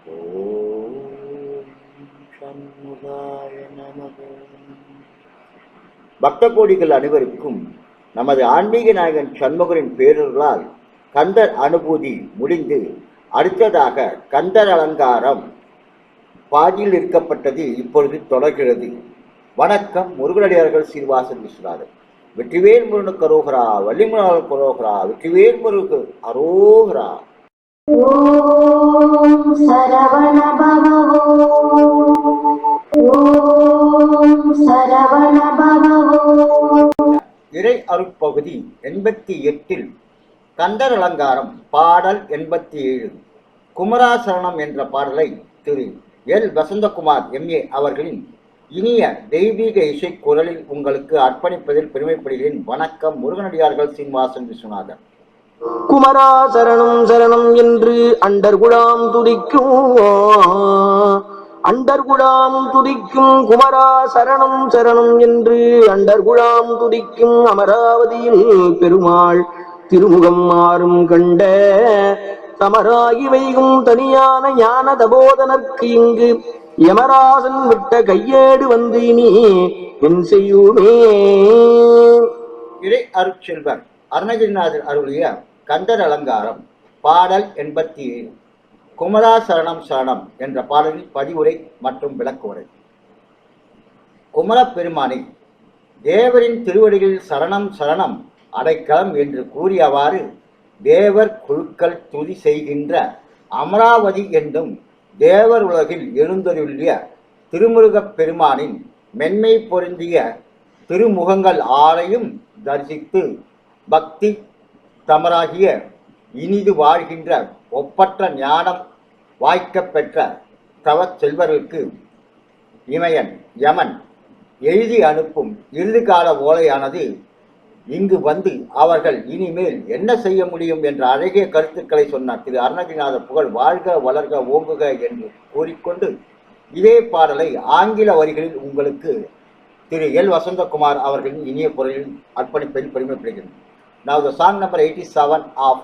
ஓம் சண்முகாய நமக. பக்த கோடிகள் அனைவருக்கும் நமது ஆன்மீக நாயகன் சண்முகரின் பேரர்களால் கந்தர் அனுபூதி முடிந்து அடுத்ததாக கந்தர் அலங்காரம் பாதியில் இருக்கப்பட்டது இப்பொழுது தொடர்கிறது. வணக்கம். முருகனடியார்கள் சீனிவாசன் விஸ்வநாதன். வெற்றிவேல் முருகனுக்கு அரோகரா, வள்ளிமலாளுக்கு அரோகரா, வெற்றிவேல் முருகனுக்கு அரோகரா. ஓம் சரவண பவ. ஓம் சரவண பவ. இறை அருட்பகுதி 88 கந்தர் அலங்காரம் பாடல் 87 குமராசரணம் என்ற பாடலை திரு எல் வசந்தகுமார் MA அவர்களின் இனிய தெய்வீக இசை குரலில் உங்களுக்கு அர்ப்பணிப்பதில் பெருமைப்படுகிறேன். வணக்கம். முருகனடியார்கள் சீனிவாசன் விஸ்வநாதன். குமரா சரணம் சரணம் என்று அண்டர்குடாம் துதிக்கும் குமரா சரணம் சரணம் என்று அண்டர்குடாம் துதிக்கும் அமராவதியில் பெருமாள் திருமுகம் மாறும் கண்ட தமராகி வைகும் தனியான ஞான தபோதனர்க்கு இங்கு யமராசன் விட்ட கையேடு வந்து இனி என் செய்யுமே. இறை அருட்செல்வர் அருணகிரிநாதர் அருளிய கந்தர் அலங்காரம் பாடல் 87 குமரா சரணம் சரணம் என்ற பாடலில் பதிவுரை மற்றும் விளக்குரை. குமரப் பெருமானை தேவரின் திருவடிகளில் சரணம் சரணம் அடைக்கலம் என்று கூறியவாறு தேவர் குழுக்கள் துதி செய்கின்ற அமராவதி என்னும் தேவர் உலகில் எழுந்தருளிய திருமுருகப் பெருமானின் மென்மை பொருந்திய திருமுகங்கள் ஆரையும் தரிசித்து பக்தி தமராகிய இனிது வாழ்கின்ற ஒப்பற்ற ஞானம் வாய்க்க பெற்ற தவ செல்வர்களுக்கு இமயன் யமன் எழுதி அனுப்பும் இறுதிகால ஓலையானது இங்கு வந்து அவர்கள் இனிமேல் என்ன செய்ய முடியும் என்ற அழகிய கருத்துக்களை சொன்ன திரு அருணகிரிநாத புகழ் வாழ்க வளர்க ஓங்குக என்று கூறிக்கொண்டு இதே பாடலை ஆங்கில வரிகளில் உங்களுக்கு திரு எல் வசந்தகுமார் அவர்களின் இனிய குரலில் அர்ப்பணிப்பதில் பெருமைப்படுகிறது. Now the song number 87 of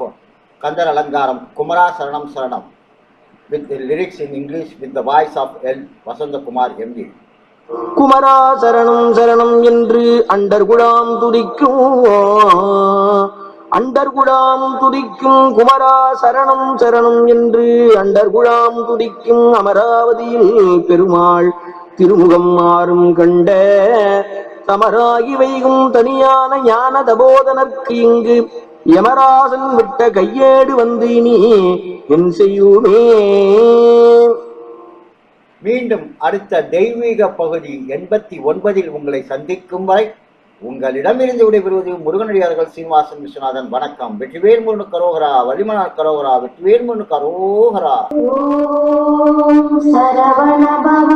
Kandar Alangaram Kumara Saranam Saranam with the lyrics in English with the voice of L. Vasantakumar MD. குமரா சரணம் சரணம் என்று அண்டர்குடாம் துதிக்கும் குமரா சரணம் சரணம் என்று அண்டர்குடாம் துதிக்கும் அமராவதியில் பெருமாள் திருமுகம் மாறும் கண்ட தமராகி வைகும் தனியான ஞான தபோதனர்க்கு இங்கு யமராசன் விட்ட கையேடு வந்து இனி என் செய்யுமே. மீண்டும் அடுத்த தெய்வீக பகுதி 89 உங்களை சந்திக்கும் வரை உங்களிடமிருந்து விடைபெறுவது முருகனடியார்கள் சீனிவாசன் விஸ்வநாதன். வணக்கம். வெற்றிவேல் முருகனுக்கு அரோகரா, வள்ளிமலாளுக்கு அரோகரா, வெற்றிவேல் முருகனுக்கு அரோகரா. ஓம் சரவண பவ.